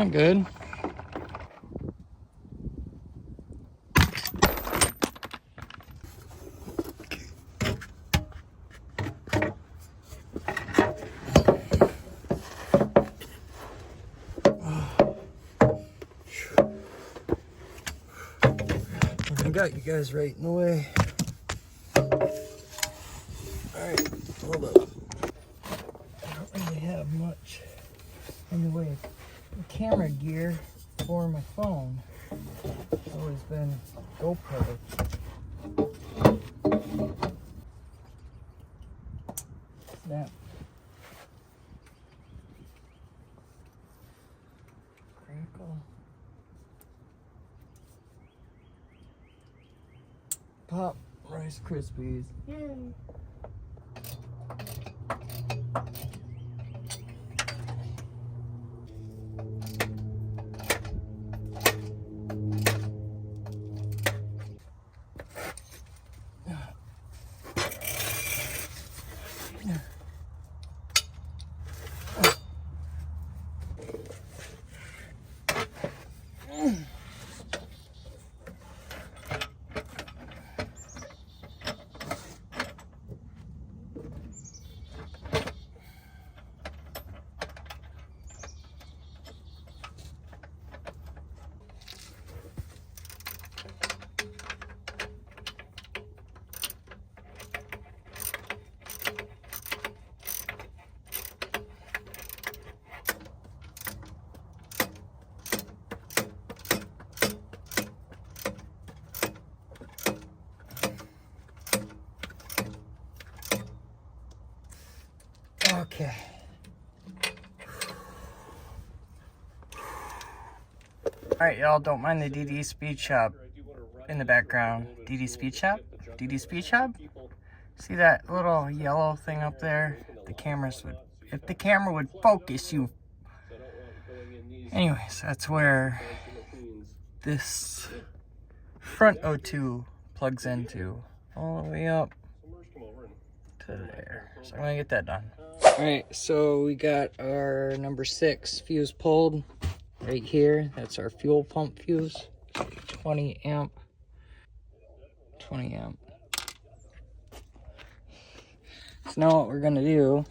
not good. I got you guys right in the way. Alright, hold up. I don't really have much in the way of camera gear for my phone. It's always been GoPro. Snap. Crinkle. Pop Rice Krispies. Yay. Okay. Alright, y'all, don't mind the DD Speed Shop in the background. DD Speed Shop? DD Speed Shop? See that little yellow thing up there? If the camera would focus you. Anyways, that's where this front O2 plugs into. All the way up to there. So I'm gonna get that done. Alright, so we got our number 6 fuse pulled right here. That's our fuel pump fuse. 20 amp. 20 amp. So now what we're gonna do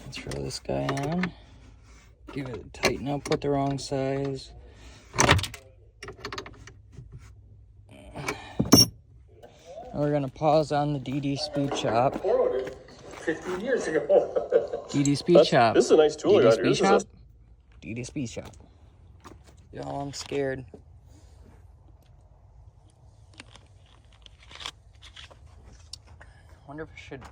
is throw this guy on. Give it a tighten up with the wrong size. We're gonna pause on the DD Speed Shop. 15 years ago. DD Speed Shop. This is a nice tool. DD Speed Shop. DD Speed Shop. Y'all, I'm scared. Wonder if I should.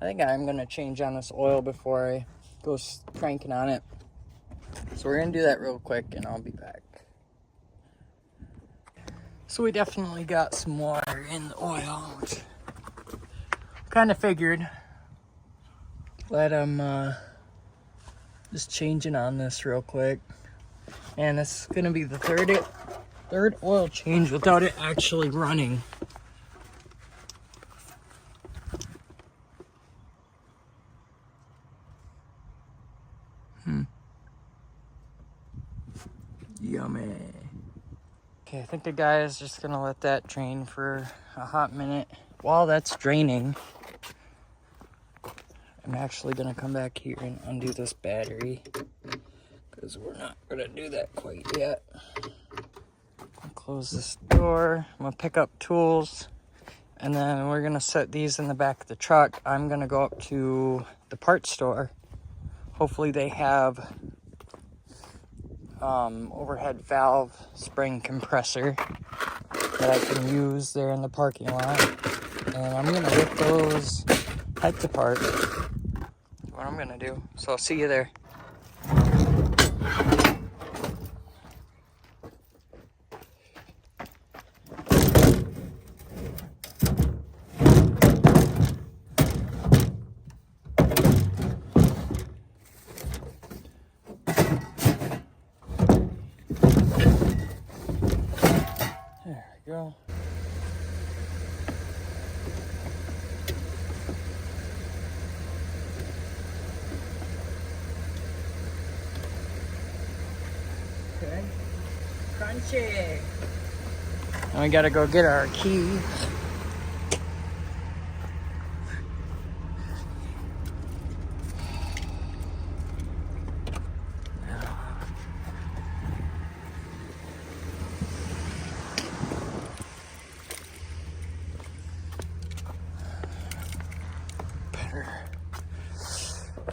I think I'm gonna change on this oil before I go cranking on it. So we're gonna do that real quick, and I'll be back. So we definitely got some water in the oil, which kind of figured. Let them just changing on this real quick. And this is gonna be the third oil change without it actually running. Yummy. Okay, I think the guy is just gonna let that drain for a hot minute. While that's draining, I'm actually gonna come back here and undo this battery, because we're not gonna do that quite yet. I'll close this door. I'm gonna pick up tools, and then we're gonna set these in the back of the truck. I'm gonna go up to the parts store. Hopefully they have overhead valve spring compressor that I can use there in the parking lot. And I'm gonna rip those heads apart. That's what I'm gonna do. So I'll see you there. There we go. good. Crunchy. And we gotta go get our key.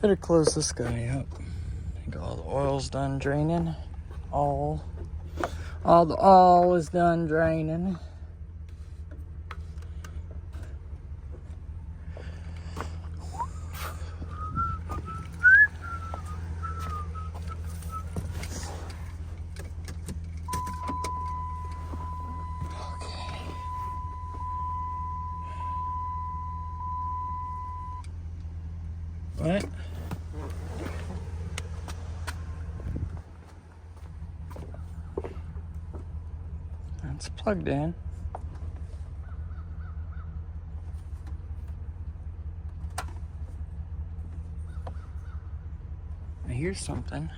Better close this guy up. I think all the oil's done draining. All the oil is done draining. What? It's plugged in. I hear something.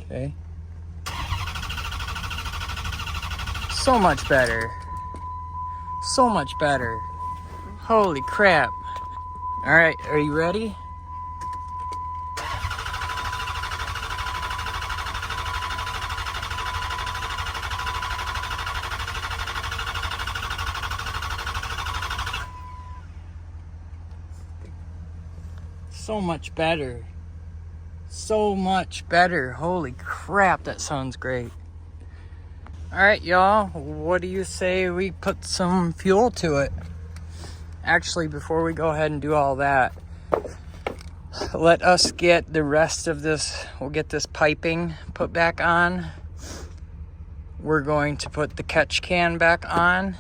Okay. So much better. So much better. Holy crap. Alright, are you ready? So much better. So much better. Holy crap, that sounds great. Alright, y'all, what do you say we put some fuel to it? Actually, before we go ahead and do all that, let us get the rest of this, we'll get this piping put back on. We're going to put the catch can back on.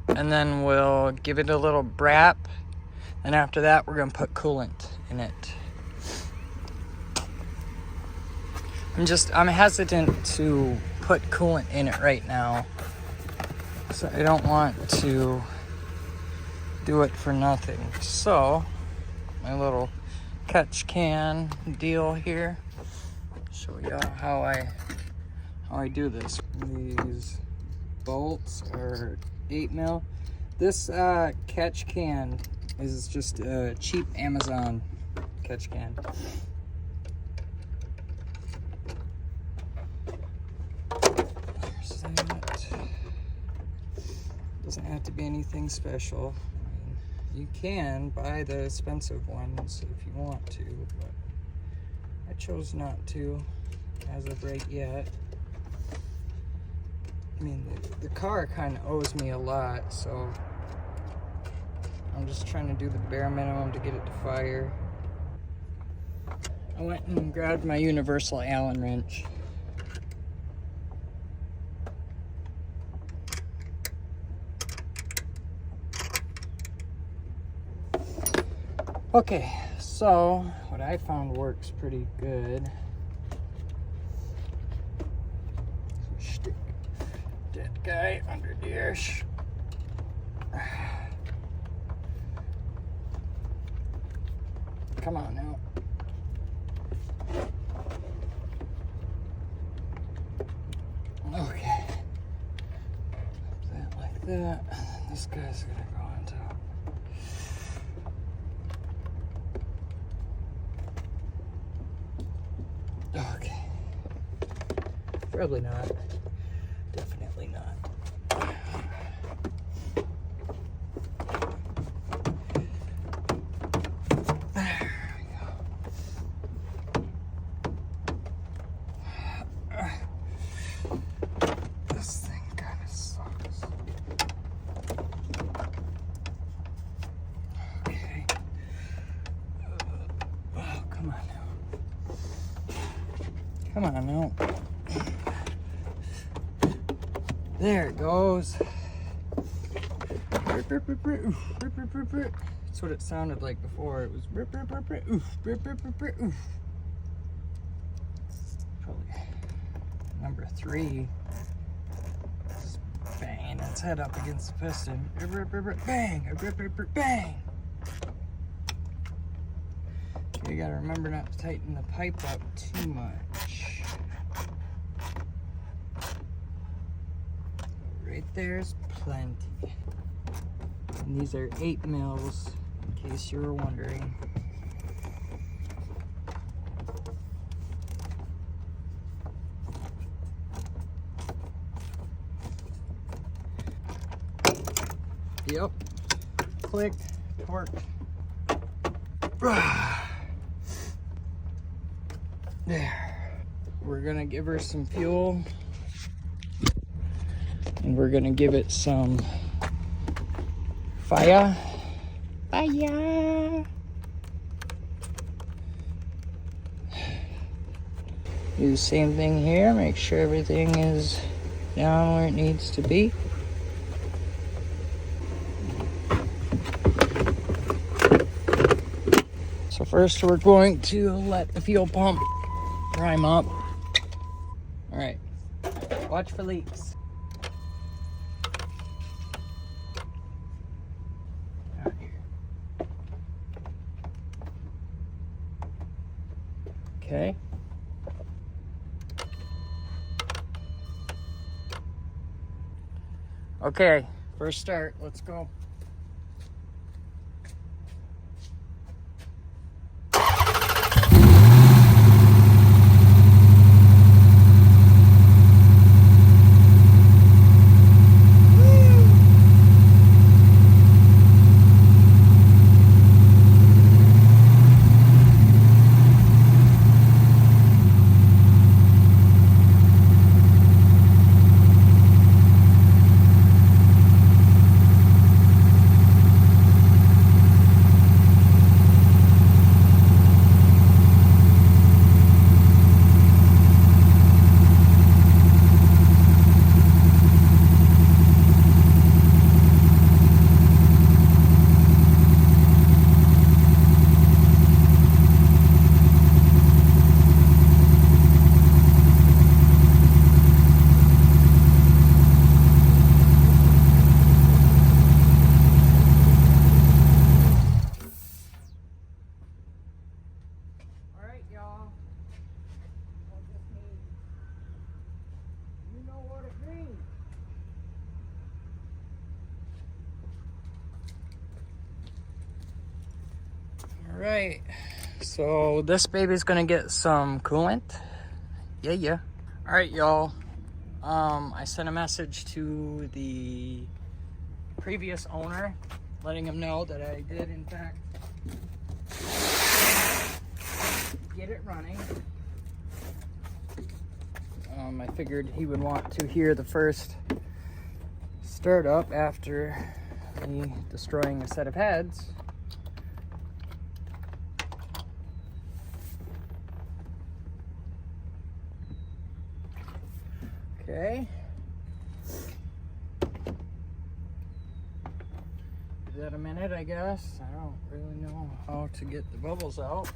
And then we'll give it a little brap. And after that, we're going to put coolant in it. I'm hesitant to put coolant in it right now. So I don't want to do it for nothing. So, my little catch can deal here. Show y'all how I do this. These bolts are 8mm. This catch can is just a cheap Amazon catch can. There's that. Doesn't have to be anything special. I mean, you can buy the expensive ones if you want to, but I chose not to as of right yet. I mean, the car kind of owes me a lot, so I'm just trying to do the bare minimum to get it to fire. I went and grabbed my universal Allen wrench. Okay, so what I found works pretty good. Stick that guy under there. Come on now. Okay. That like that. This guy's gonna go on top. Okay. Probably not. Definitely not. There we go. This thing kind of sucks. Okay. Oh, come on now. Come on now. There it goes. That's what it sounded like before. It was probably number 3. This banging its head up against the piston. Bang! Bang! You gotta remember not to tighten the pipe up too much. Right there's plenty. And these are 8 mils, in case you were wondering. Yep. Click, torque. There. We're gonna give her some fuel. And we're gonna give it some fire. Fire. Do the same thing here. Make sure everything is down where it needs to be. So first we're going to let the fuel pump prime up. All right, watch for leaks. Okay. Okay, first start, let's go. Alright, so this baby's gonna get some coolant. Yeah. Alright, y'all. I sent a message to the previous owner, letting him know that I did, in fact, get it running. I figured he would want to hear the first startup after me destroying a set of heads. Okay. Give that a minute, I guess. I don't really know how to get the bubbles out.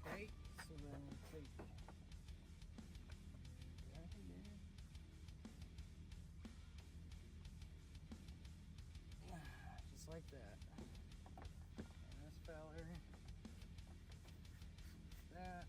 Okay, so then take that again. Just like that. And this feller. That.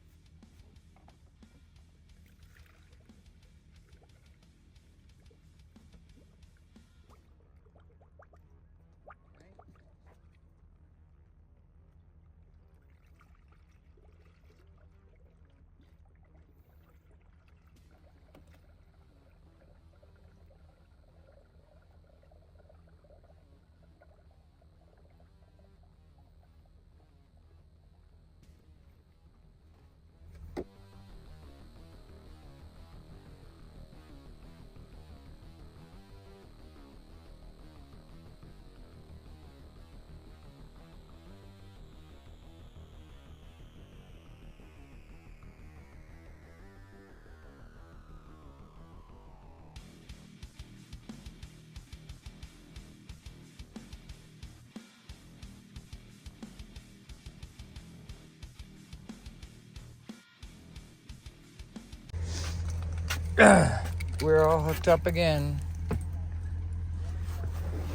We're all hooked up again.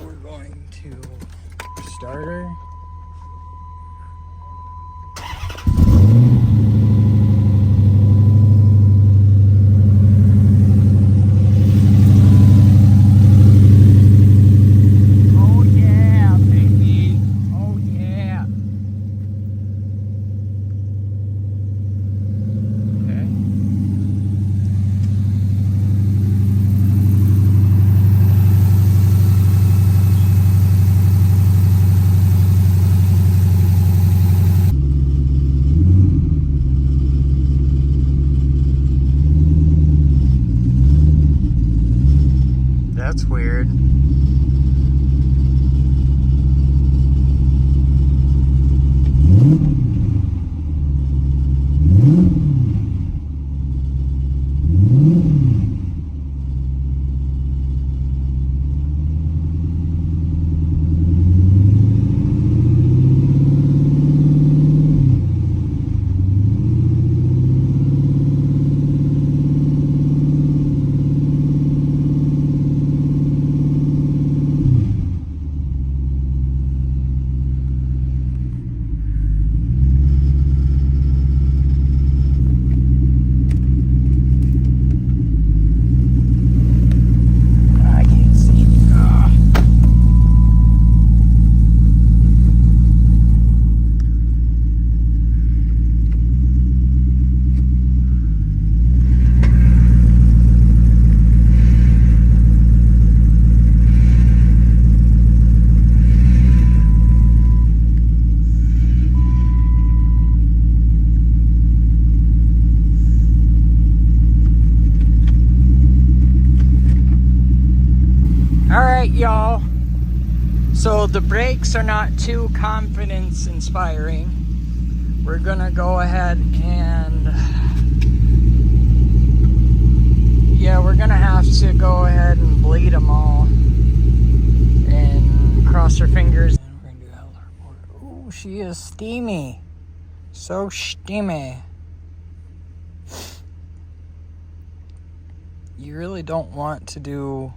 We're going to start her. Oh yeah, baby. Oh yeah. Okay. That's weird. I can't see. Ugh. All right, y'all. So the brakes are not too confidence inspiring. We're gonna go ahead and yeah, we're gonna have to go ahead and bleed them all and cross our fingers. And we're gonna do hell report. Ooh, she is steamy. So steamy. You really don't want to do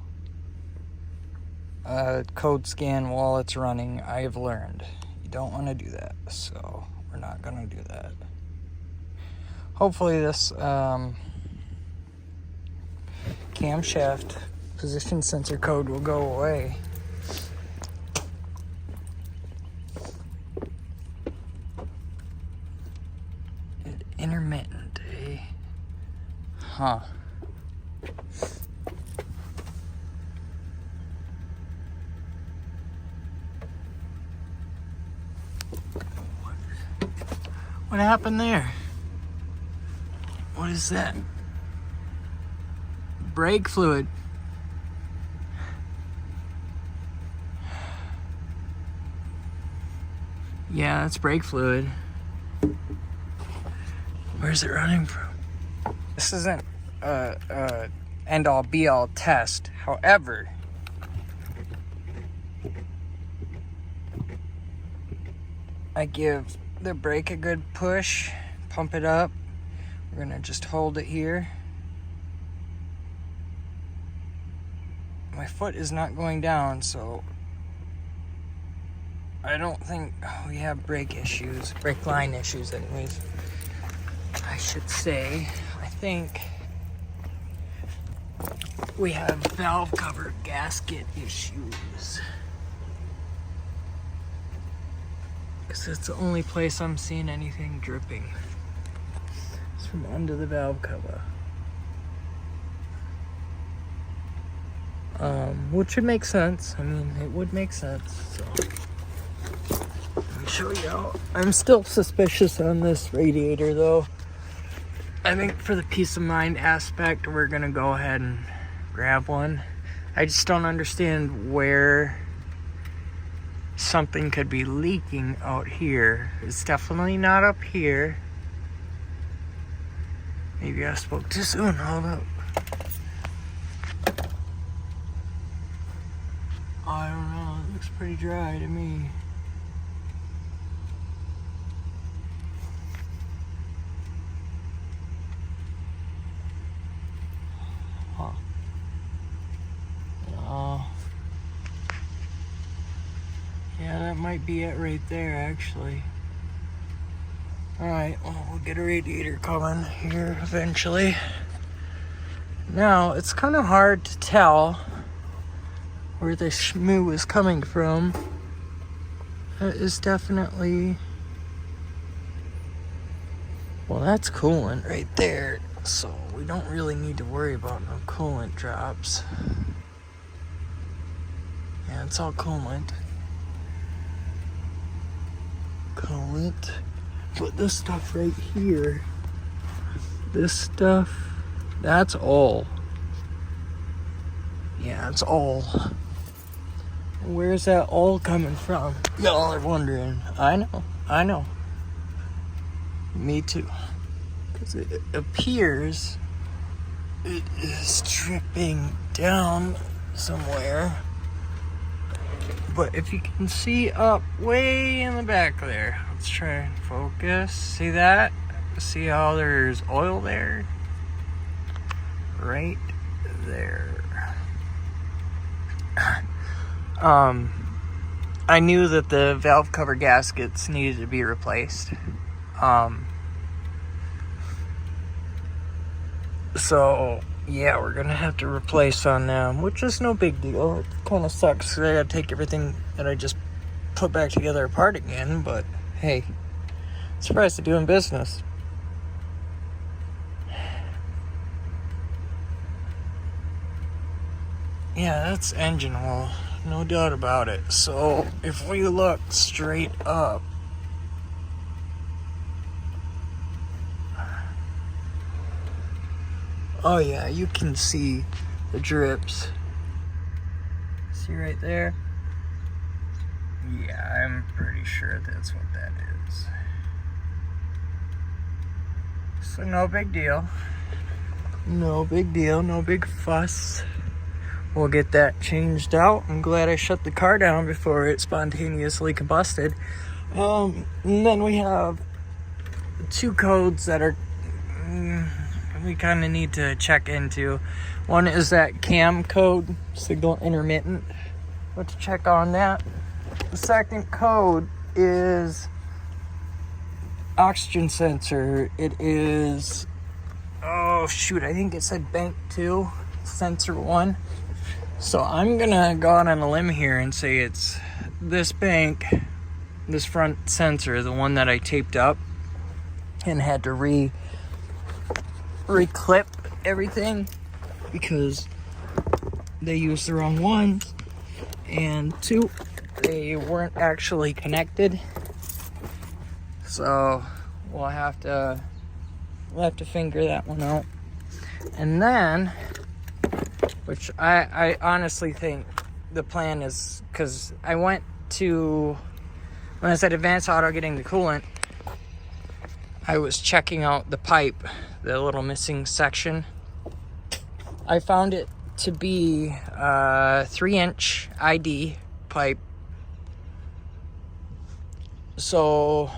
a code scan while it's running. I've learned you don't want to do that, so we're not gonna do that. Hopefully this camshaft position sensor code will go away. Intermittent, eh? Huh. What happened there? What is that? Brake fluid. Yeah, that's brake fluid. Where's it running from? This isn't a end-all be-all test. However, I give the brake a good push, pump it up. We're gonna just hold it here. My foot is not going down, so I don't think we have brake issues, brake line issues anyways. I should say, I think we have valve cover gasket issues. Because it's the only place I'm seeing anything dripping. It's from under the valve cover. Which would make sense. I mean, it would make sense, so. Let me show you how. I'm still suspicious on this radiator, though. I think for the peace of mind aspect, we're gonna go ahead and grab one. I just don't understand where something could be leaking out here. It's definitely not up here. Maybe I spoke too soon. Hold up. I don't know. It looks pretty dry to me. might be it right there, actually. Alright, well, we'll get a radiator coming here eventually. Now, it's kind of hard to tell where the schmoo is coming from. That is definitely... Well, that's coolant right there. So, we don't really need to worry about no coolant drops. Yeah, it's all coolant. Coolant. But this stuff right here, this stuff, that's all. Yeah, it's all. Where's that all coming from? Y'all are wondering. I know. Me too. Because it appears it is dripping down somewhere. But if you can see up way in the back there, let's try and focus. See that? See how there's oil there? Right there. I knew that the valve cover gaskets needed to be replaced. So yeah, we're gonna have to replace on them, which is no big deal. It kind of sucks 'cause I gotta take everything that I just put back together apart again, but hey, surprised to doing business. Yeah, that's engine oil, no doubt about it. So if we look straight up, oh yeah, you can see the drips. See right there? Yeah, I'm pretty sure that's what that is. So no big deal. No big deal, no big fuss. We'll get that changed out. I'm glad I shut the car down before it spontaneously combusted. And then we have 2 codes that are we kind of need to check into. One is that cam code, signal intermittent. Let's check on that. The second code is oxygen sensor. It is, oh shoot, I think it said bank 2, sensor 1. So I'm gonna go out on a limb here and say it's this bank, this front sensor, the one that I taped up and had to reclip everything because they used the wrong ones, and 2, they weren't actually connected. So we'll have to figure that one out. And then, which I honestly think the plan is, because I went to, when I said Advanced Auto getting the coolant, I was checking out the pipe, the little missing section. I found it to be a 3-inch ID pipe. So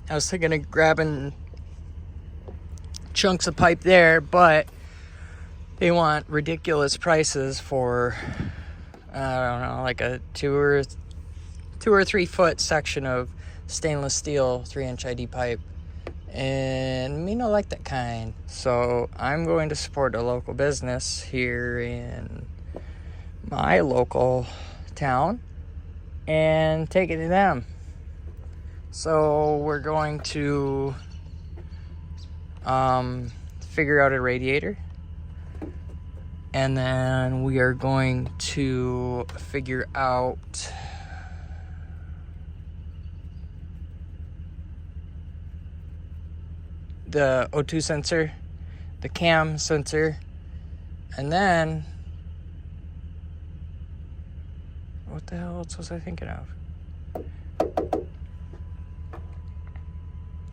I was thinking of grabbing chunks of pipe there, but they want ridiculous prices for, I don't know, like a 2 or 3 foot section of stainless steel 3-inch ID pipe. And me not like that kind. So I'm going to support a local business here in my local town and take it to them. So we're going to figure out a radiator, and then we are going to figure out the O2 sensor, the cam sensor, and then what the hell else was I thinking of?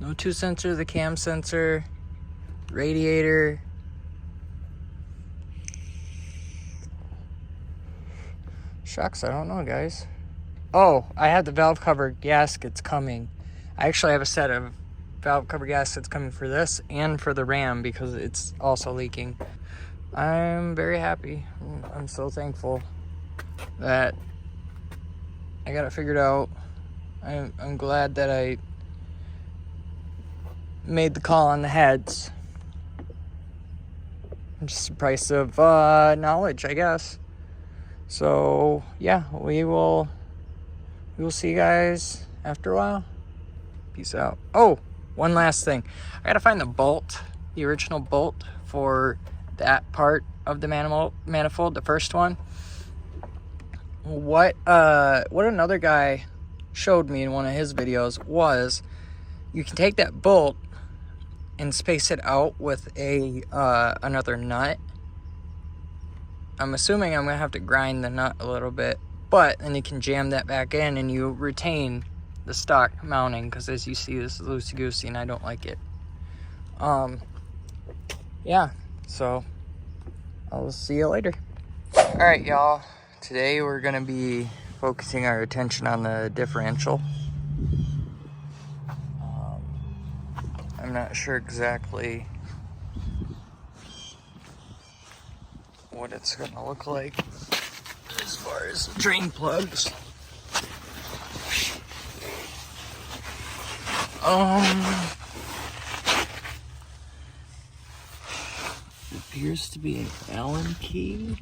The O2 sensor, the cam sensor, radiator. Shucks, I don't know, guys. Oh, I had the valve cover gaskets coming. I actually have a set of valve cover gaskets coming for this and for the Ram because it's also leaking. I'm very happy. I'm so thankful that I got it figured out. I'm glad that I made the call on the heads. Just the price of knowledge, I guess. So yeah, we will see you guys after a while. Peace out. Oh, one last thing. I gotta find the bolt, the original bolt for that part of the manifold, the first one. What another guy showed me in one of his videos was you can take that bolt and space it out with a another nut. I'm assuming I'm gonna have to grind the nut a little bit, but then you can jam that back in and you retain the stock mounting, because as you see, this is loosey-goosey and I don't like it. Yeah, so I'll see you later. All right, y'all. Today we're gonna be focusing our attention on the differential. I'm not sure exactly what it's gonna look like as far as the drain plugs. It appears to be an Allen key.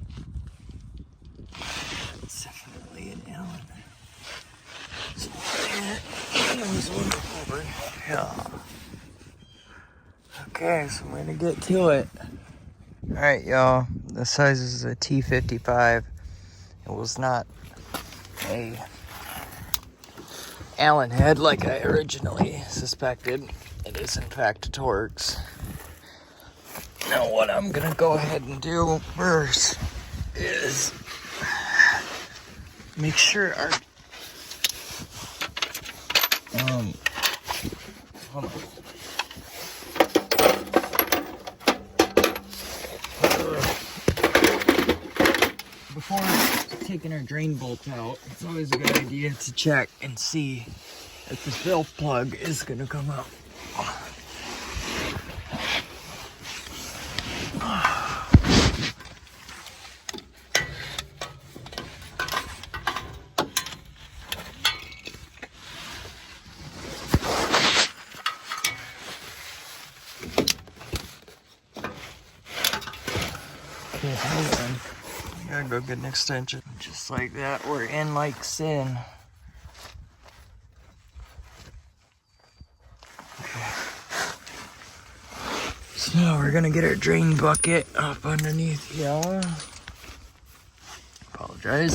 It's definitely an Allen. So there's one over here. Okay, so I'm gonna get to it. Alright, y'all. The size is a T55. It was not a Allen head like I originally suspected. It is in fact a Torx. Now what I'm gonna go ahead and do first is make sure our hold on. Before taking our drain bolt out, it's always a good idea to check and see if the fill plug is gonna come out. Okay, hold on. I gotta go get an extension. Just like that, we're in like sin. Okay. So now we're gonna get our drain bucket up underneath here. Apologize.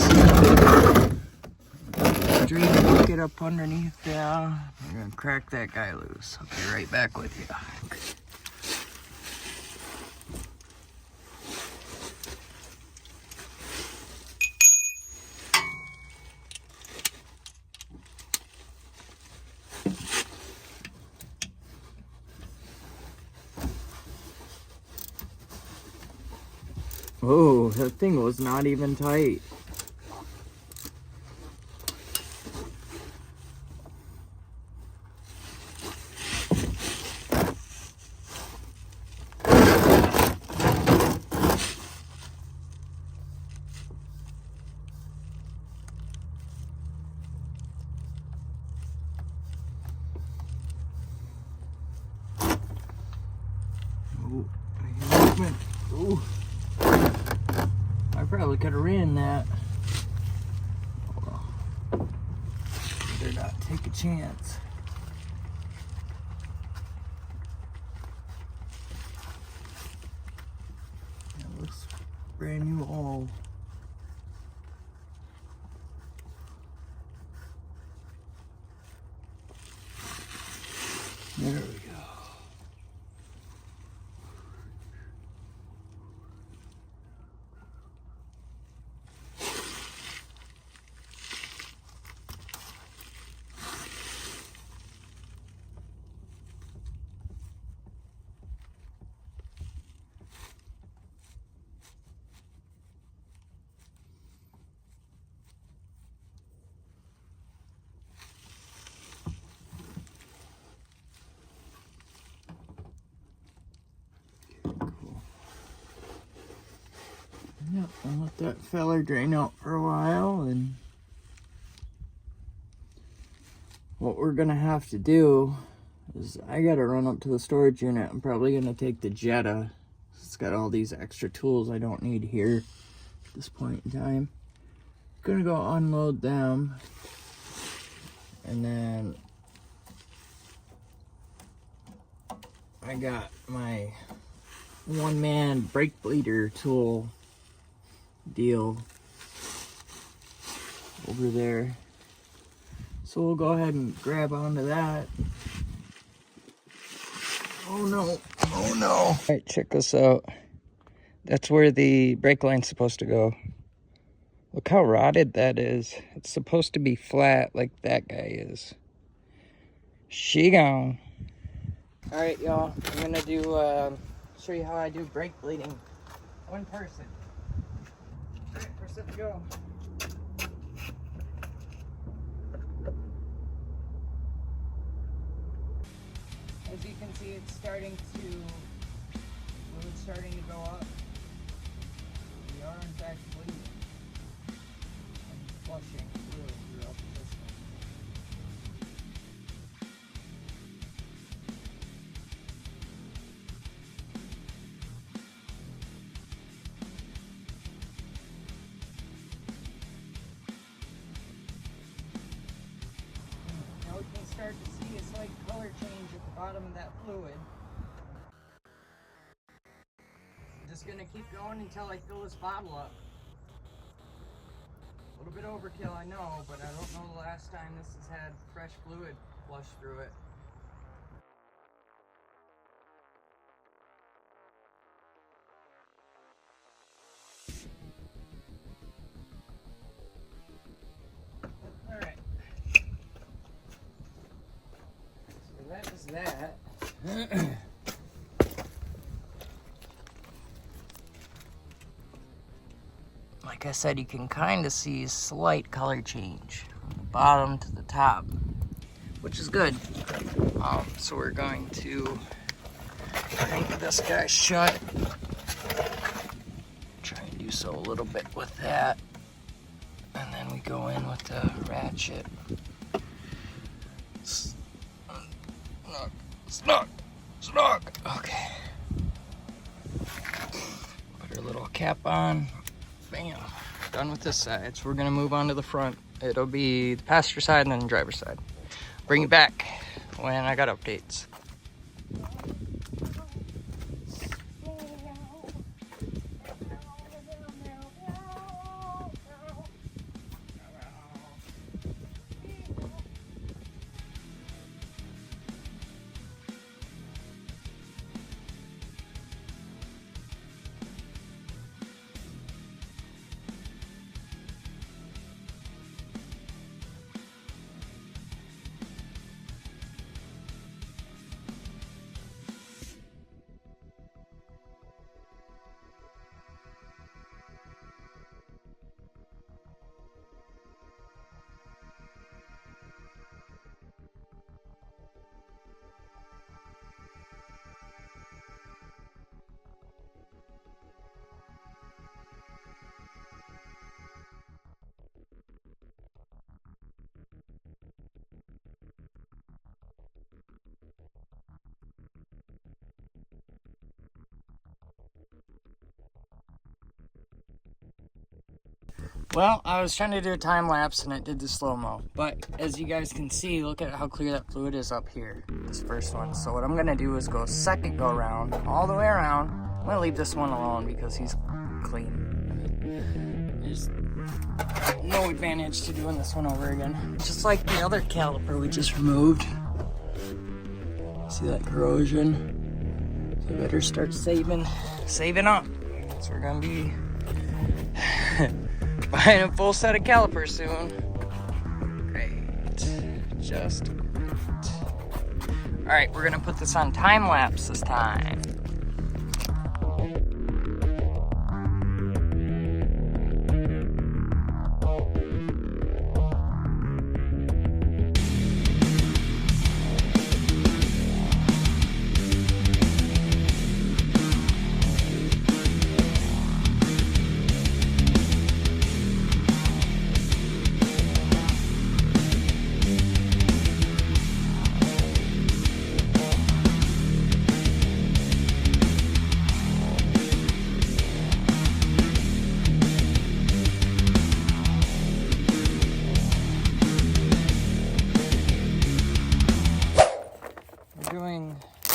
Drain bucket up underneath there. We're gonna crack that guy loose. I'll be right back with you. Oh, that thing was not even tight. Oh, movement. Oh. I probably could have ran that. Better not take a chance. That looks brand new all. There we go. Yep, I'll let that feller drain out for a while and what we're gonna have to do is I gotta run up to the storage unit. I'm probably gonna take the Jetta. It's got all these extra tools I don't need here at this point in time. Gonna go unload them, and then I got my one-man brake bleeder tool deal over there. So we'll go ahead and grab onto that. Oh no, oh no. All right, check this out. That's where the brake line's supposed to go. Look how rotted that is. It's supposed to be flat like that guy is. She gone. All right, y'all, I'm gonna do, show you how I do brake bleeding. One person. All right, first up, go. As you can see, it's starting to go up. We are in fact bleeding and flushing fluid throughout the system. Now we can start to see a slight color change at the bottom of that fluid. I'm just gonna keep going until I fill this bottle up. A little bit overkill, I know, but I don't know the last time this has had fresh fluid flush through it. Alright. So that is that. Like I said, you can kind of see a slight color change from the bottom to the top, which is good. So we're going to crank this guy shut. Try and do so a little bit with that. And then we go in with the ratchet. Snug. Okay. Put our little cap on. Bam. Done with this side. So we're gonna move on to the front. It'll be the passenger side and then the driver's side. Bring you back when I got updates. Well, I was trying to do a time lapse and it did the slow-mo, but as you guys can see, look at how clear that fluid is up here, this first one. So what I'm gonna do is go second go around, all the way around. I'm gonna leave this one alone because he's clean. There's no advantage to doing this one over again. Just like the other caliper we just removed. See that corrosion? So we better start saving up. So we're gonna be buying a full set of calipers soon. Great. Just great. Alright, we're gonna put this on time lapse this time.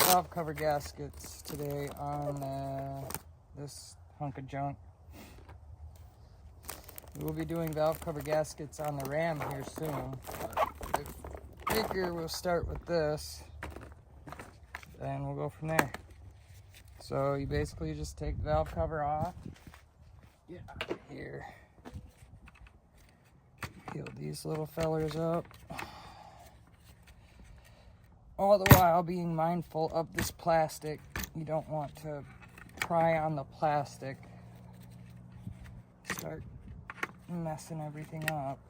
valve cover gaskets today on this hunk of junk. We will be doing valve cover gaskets on the Ram here soon. But I figure we'll start with this, and we'll go from there. So you basically just take the valve cover off. Get out of here. Peel these little fellers up. All the while being mindful of this plastic. You don't want to pry on the plastic. Start messing everything up.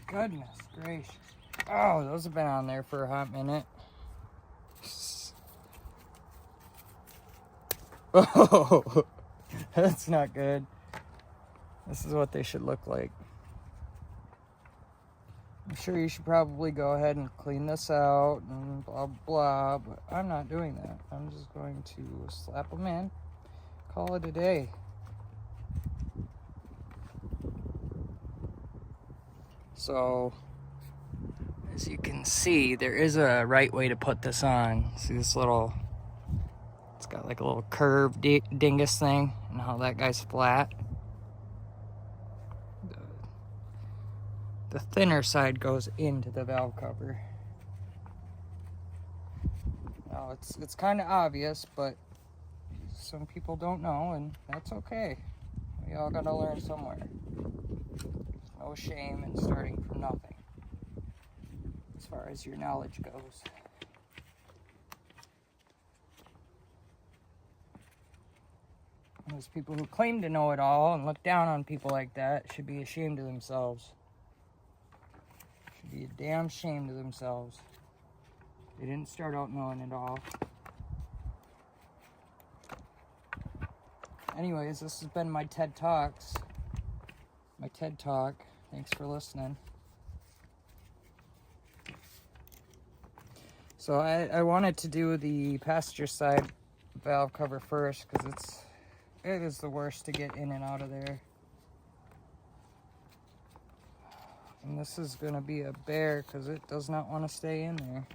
Goodness gracious. Oh, those have been on there for a hot minute. Oh, that's not good. This is what they should look like. I'm sure you should probably go ahead and clean this out and blah blah, but I'm not doing that. I'm just going to slap them in, call it a day. So, as you can see, there is a right way to put this on. See this little, it's got like a little curved dingus thing, and how that guy's flat. The thinner side goes into the valve cover. Now it's kind of obvious, but some people don't know, and that's okay. We all gotta learn somewhere. There's no shame in starting from nothing, as far as your knowledge goes. Those people who claim to know it all and look down on people like that should be ashamed of themselves. Should be a damn shame to themselves. They didn't start out knowing it all. Anyways, this has been my TED Talks. My TED Talk. Thanks for listening. So I wanted to do the passenger side valve cover first because it is the worst to get in and out of there. And this is going to be a bear because it does not want to stay in there.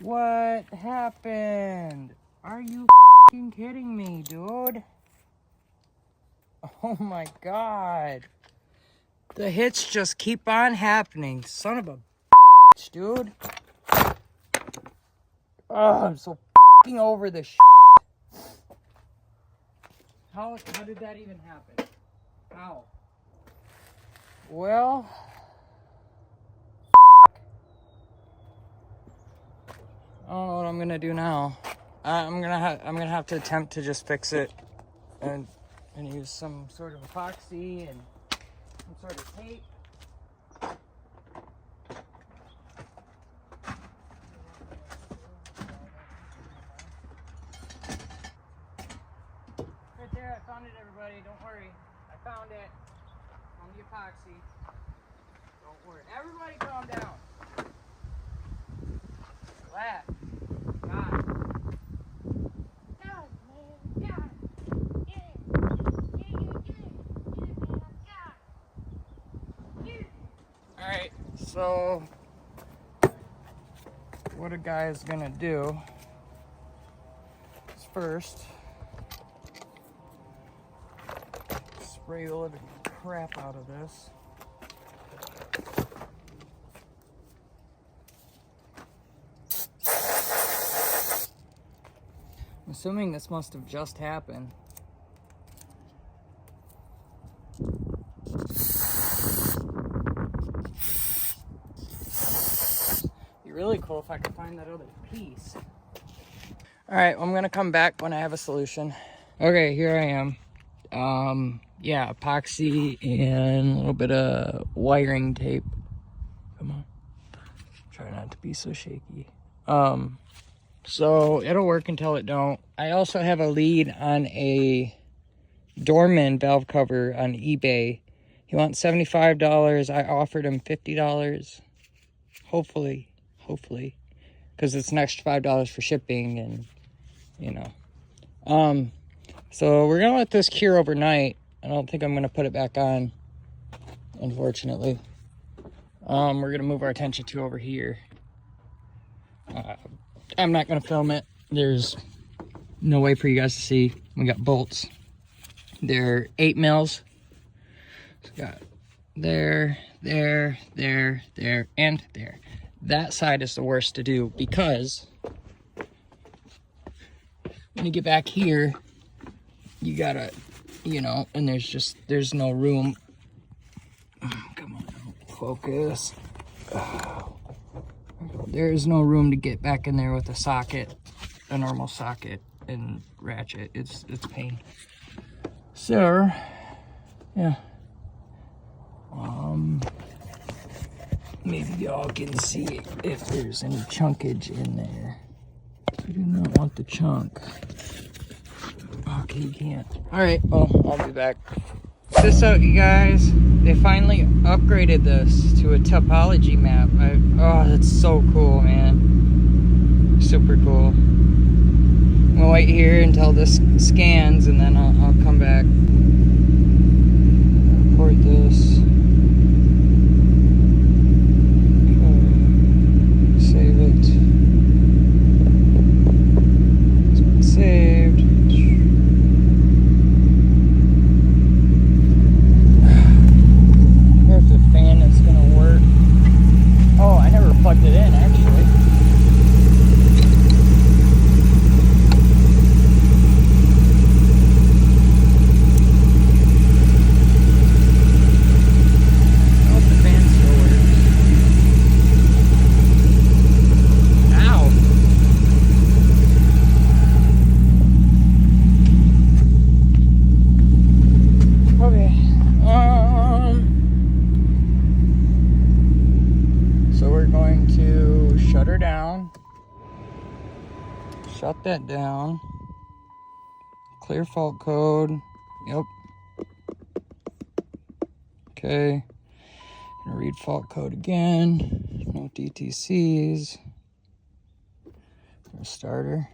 What happened? Are you f***ing kidding me, dude? Oh my god. The hits just keep on happening. Son of a bitch, dude. Oh, I'm so f***ing over this shit. How did that even happen? How? Well, I don't know what I'm gonna do now. I'm gonna have to attempt to just fix it and use some sort of epoxy and some sort of tape. Right there, I found it, everybody. Don't worry. I found it on the epoxy. Don't worry. Everybody calm down. Relax. God. God, man. God. Alright, so what a guy is gonna do is first spray the living crap out of this. I'm assuming this must have just happened. Be really cool if I could find that other piece. Alright, well, I'm gonna come back when I have a solution. Okay, here I am. Yeah, epoxy and a little bit of wiring tape. Come on. Try not to be so shaky. So it'll work until it don't. I also have a lead on a Dorman valve cover on eBay. He wants $75. I offered him $50. Hopefully, because it's an extra $5 for shipping, and you know. So we're gonna let this cure overnight. I don't think I'm gonna put it back on, unfortunately. We're gonna move our attention to over here. I'm not gonna film it. There's no way for you guys to see. We got bolts. They're 8 mils. So got there, there, there, there, and there. That side is the worst to do because when you get back here, you gotta, you know, and there's no room. Come on, focus. There's no room to get back in there with a socket, a normal socket and ratchet. It's pain. So, yeah. Maybe y'all can see if there's any chunkage in there. I do not want the chunk. Okay, you can't. Alright, well, I'll be back. Check this out, you guys. They finally upgraded this to a topology map. Oh, that's so cool, man. Super cool. I'm gonna wait here until this scans and then I'll come back. Record this. Save it. It's been saved. I wonder if the fan is gonna work. Oh, I never plugged it in actually. Shut that down. Clear fault code. Yep. Okay. Gonna read fault code again. No DTCs. Starter.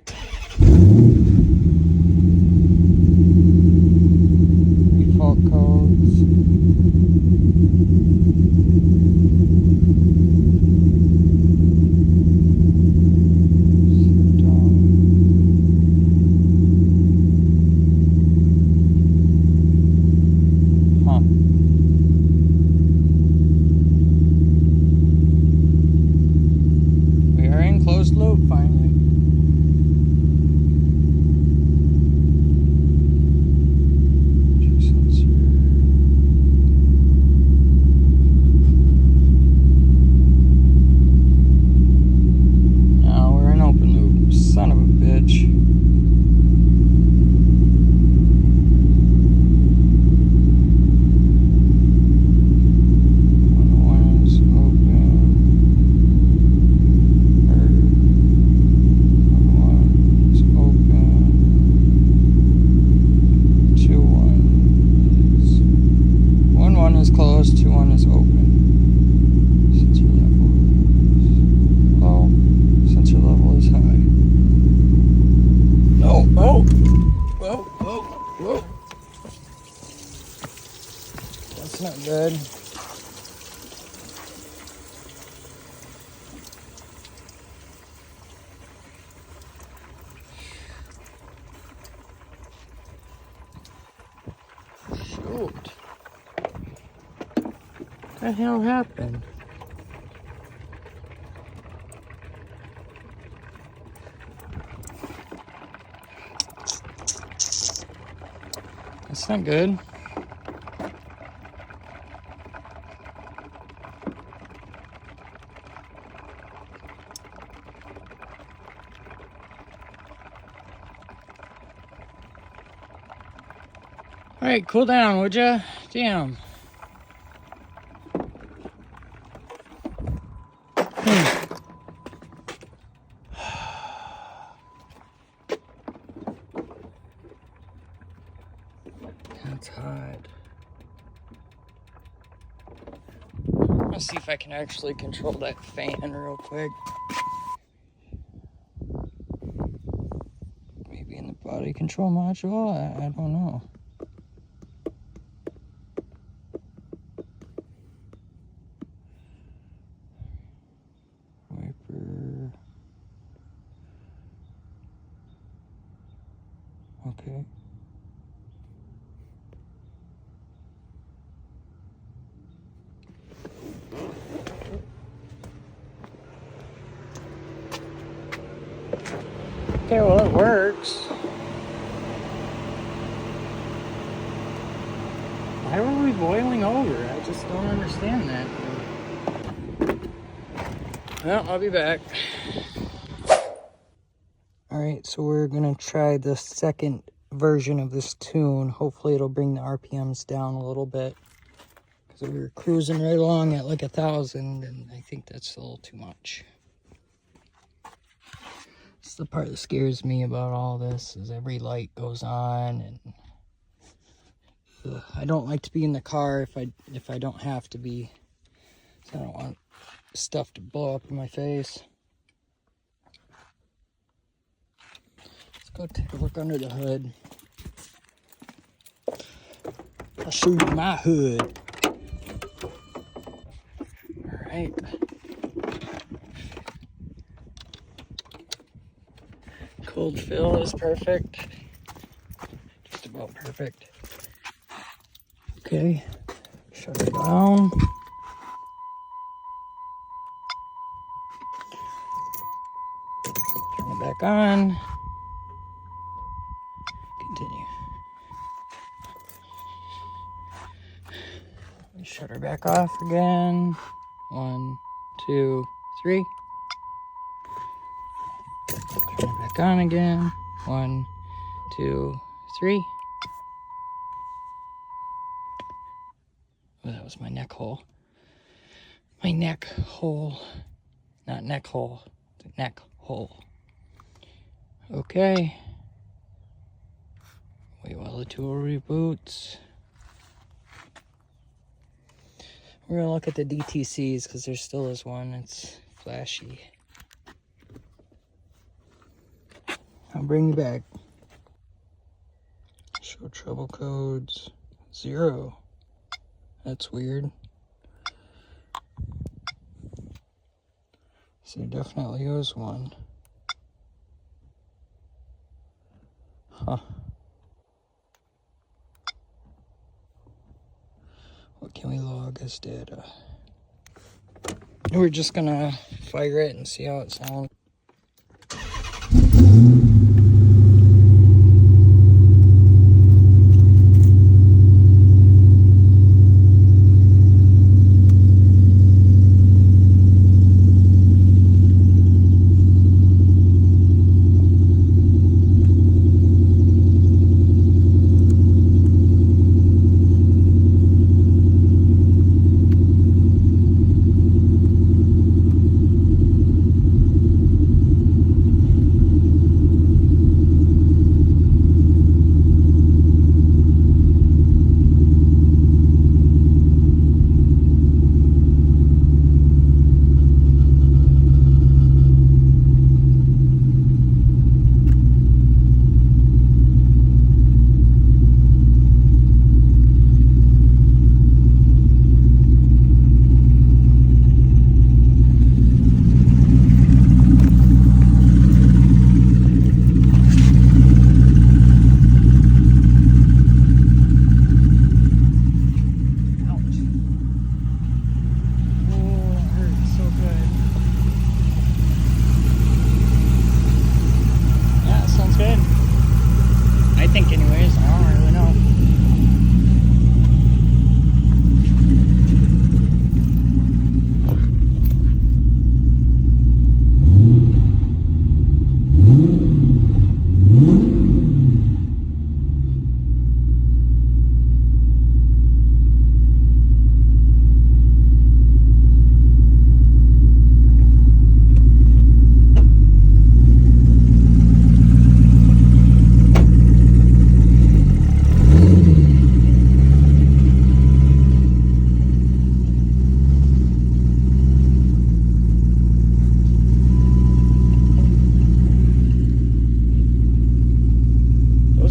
Read fault codes. Not good. Shoot. What the hell happened? That's not good. All right, cool down, would ya? Damn. That's hot. Let's see if I can actually control that fan real quick. Maybe in the body control module? I don't know. Okay. Okay, well, it works. Why were we boiling over? I just don't understand that. Well, I'll be back. Alright, so we're gonna try the second version of this tune. Hopefully it'll bring the RPMs down a little bit. Because we were cruising right along at like 1,000, and I think that's a little too much. It's the part that scares me about all this, is every light goes on, and I don't like to be in the car if I don't have to be. So I don't want stuff to blow up in my face. Let's go take a look under the hood. I'll show you my hood. Alright. Cold fill is perfect. Just about perfect. Okay. Shut it down. Turn it back on. Continue. Shut her back off again. 1, 2, 3. Turn it back on again. 1, 2, 3. Oh, that was my neck hole. My neck hole. Not neck hole. The neck hole. Okay. Wait while the tool reboots. We're gonna look at the DTCs because there still is one. It's flashy. I'll bring you back. Show trouble codes. 0. That's weird. So there definitely was one. Huh. What can we log as data? We're just gonna fire it and see how it sounds.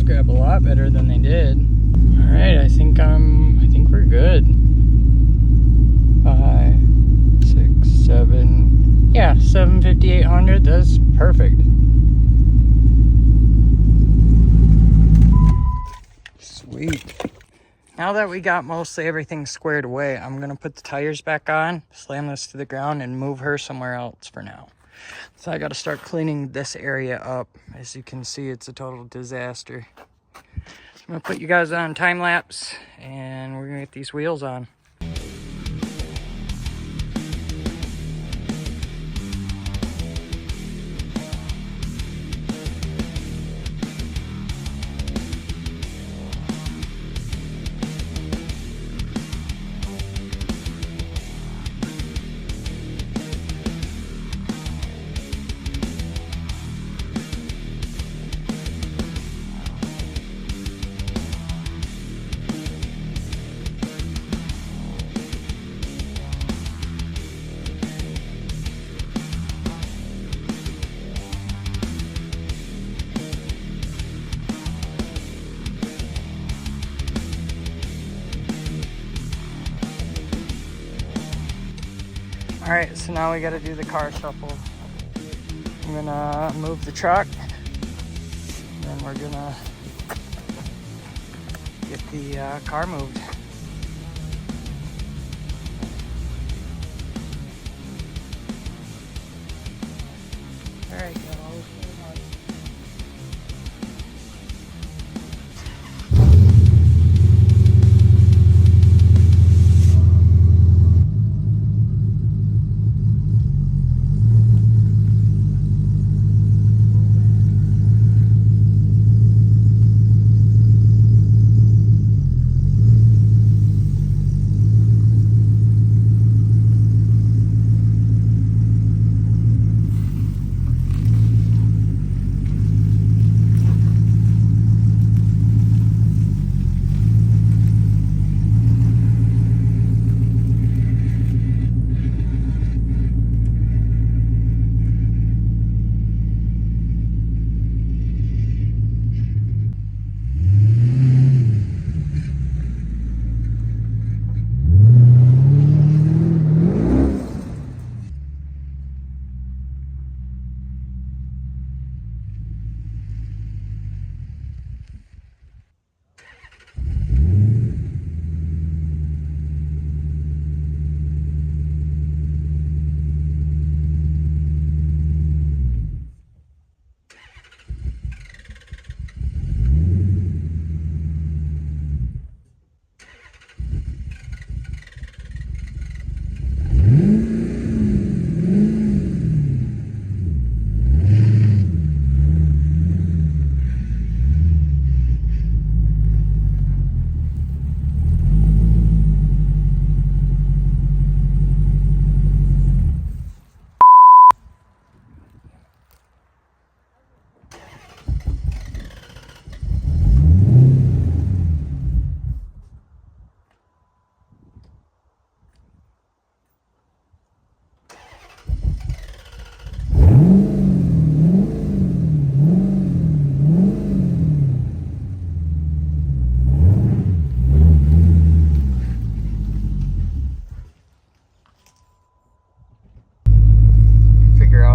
Grab a lot better than they did. All right, I think we're good. 5, 6, 7. Yeah, 750, 800. That's perfect. Now that we got mostly everything squared away, I'm gonna put the tires back on, slam this to the ground, and move her somewhere else for now. So I gotta start cleaning this area up. As you can see, it's a total disaster. So I'm gonna put you guys on time lapse, and we're gonna get these wheels on. All right, so now we got to do the car shuffle. I'm gonna move the truck, and then we're gonna get the car moved. All right, guys.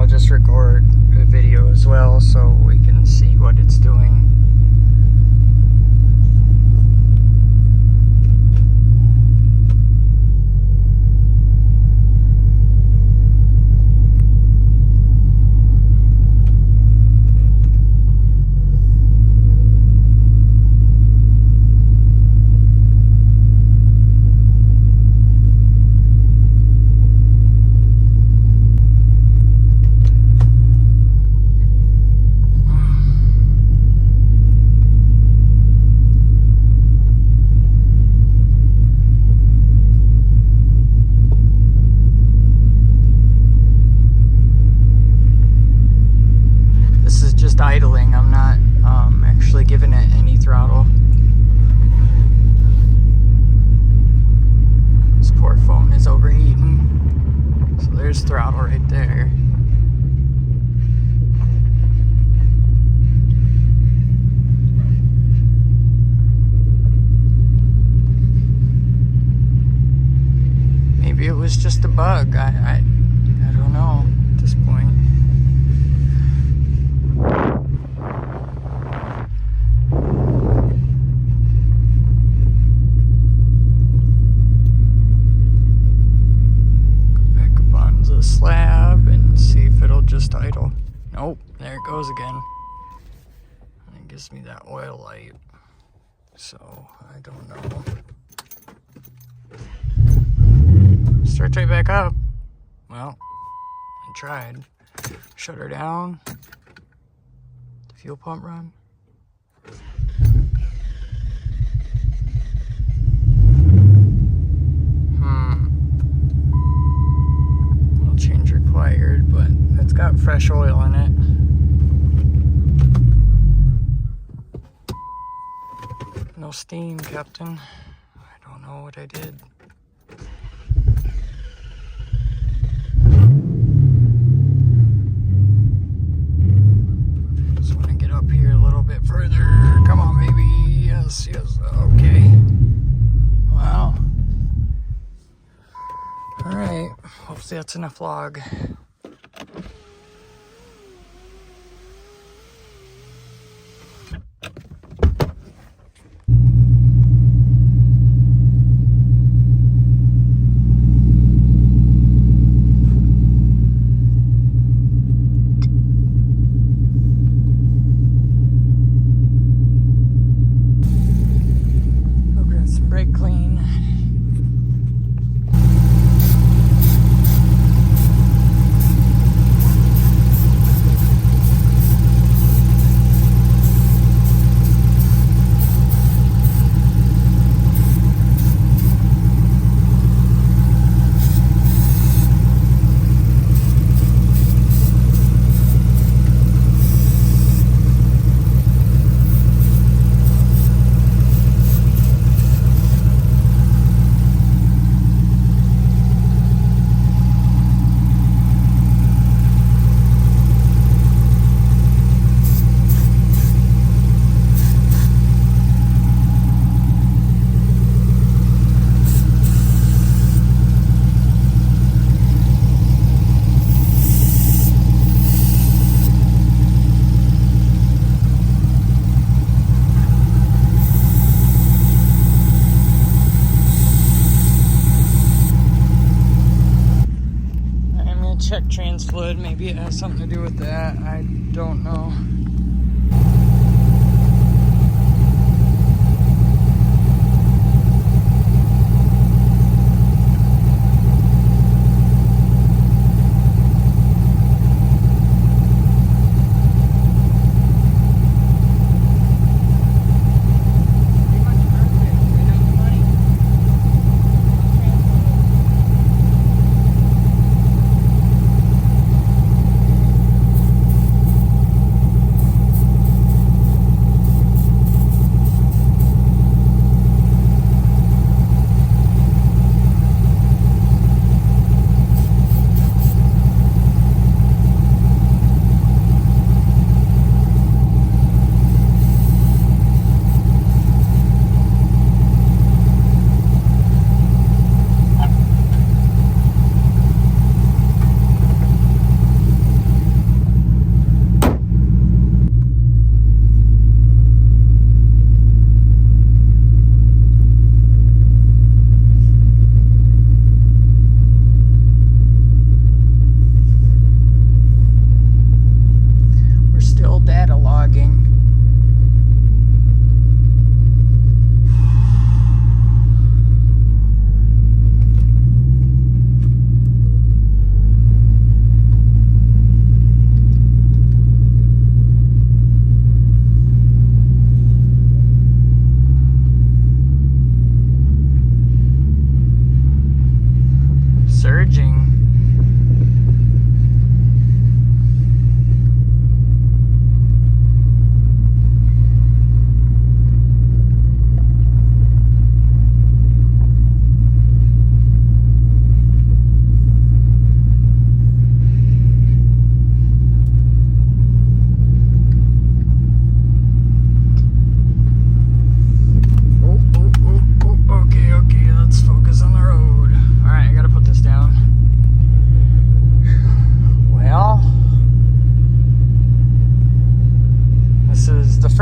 Just record a video as well so we can see what it's doing. Idling. I'm not actually giving it any throttle. This poor phone is overheating. So there's throttle right there. Maybe it was just a bug. I don't know at this point. forced idle. Nope, there it goes again. And it gives me that oil light. So, I don't know. Start right back up. Well, I tried. Shut her down. The fuel pump run. Oil change required, but it's got fresh oil in it. No steam, Captain. I don't know what I did. Just want to get up here a little bit further. Come on, baby. Yes, yes. Okay. Wow. Alright. Hopefully that's enough log. Brake clean. Check trans fluid, maybe it has something to do with that. I don't know.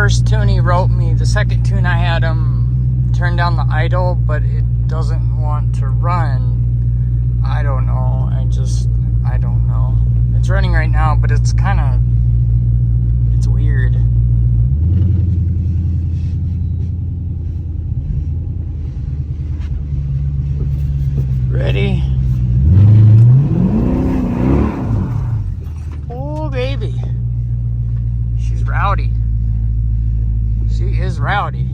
first tune he wrote me, the second tune I had him turn down the idle, but it doesn't want to run. I don't know. I don't know. It's running right now, but it's kind of, it's weird. Ready? Oh, baby. She's rowdy. She is rowdy.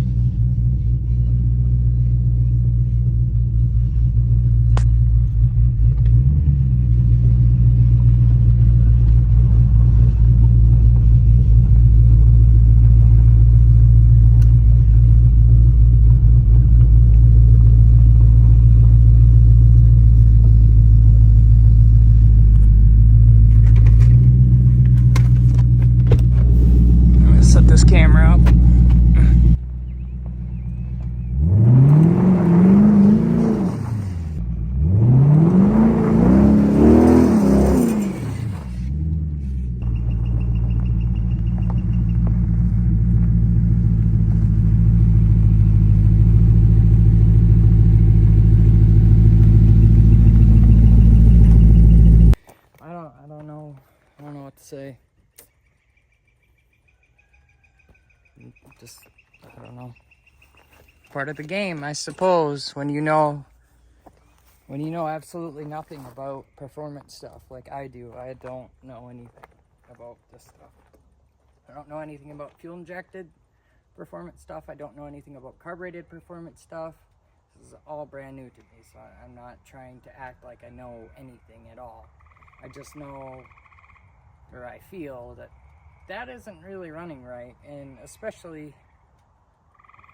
Set this camera up. I don't know what to say. Just, I don't know. Part of the game, I suppose, when you know absolutely nothing about performance stuff like I do. I don't know anything about this stuff. I don't know anything about fuel injected performance stuff. I don't know anything about carbureted performance stuff. This is all brand new to me, so I'm not trying to act like I know anything at all. I just know, or I feel that isn't really running right, and especially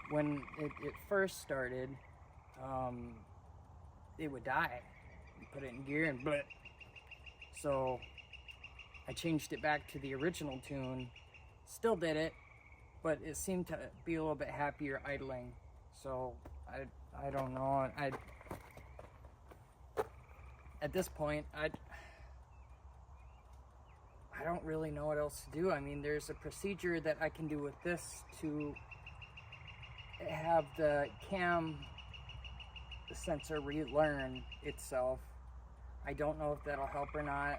when it first started, it would die. You put it in gear and bleh. So I changed it back to the original tune, still did it, but it seemed to be a little bit happier idling. So I don't know. At this point, I don't really know what else to do. I mean, there's a procedure that I can do with this to have the cam sensor relearn itself. I don't know if that'll help or not.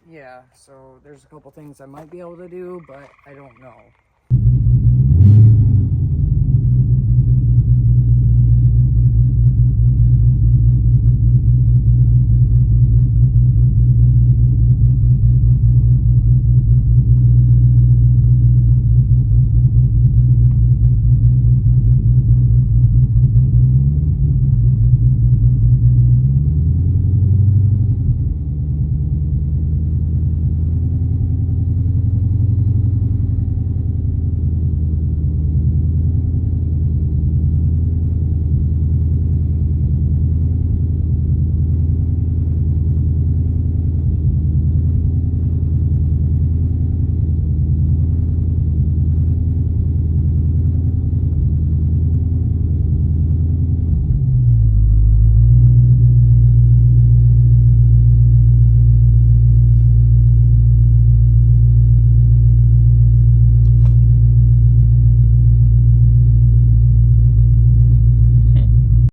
Yeah, so there's a couple things I might be able to do, but I don't know.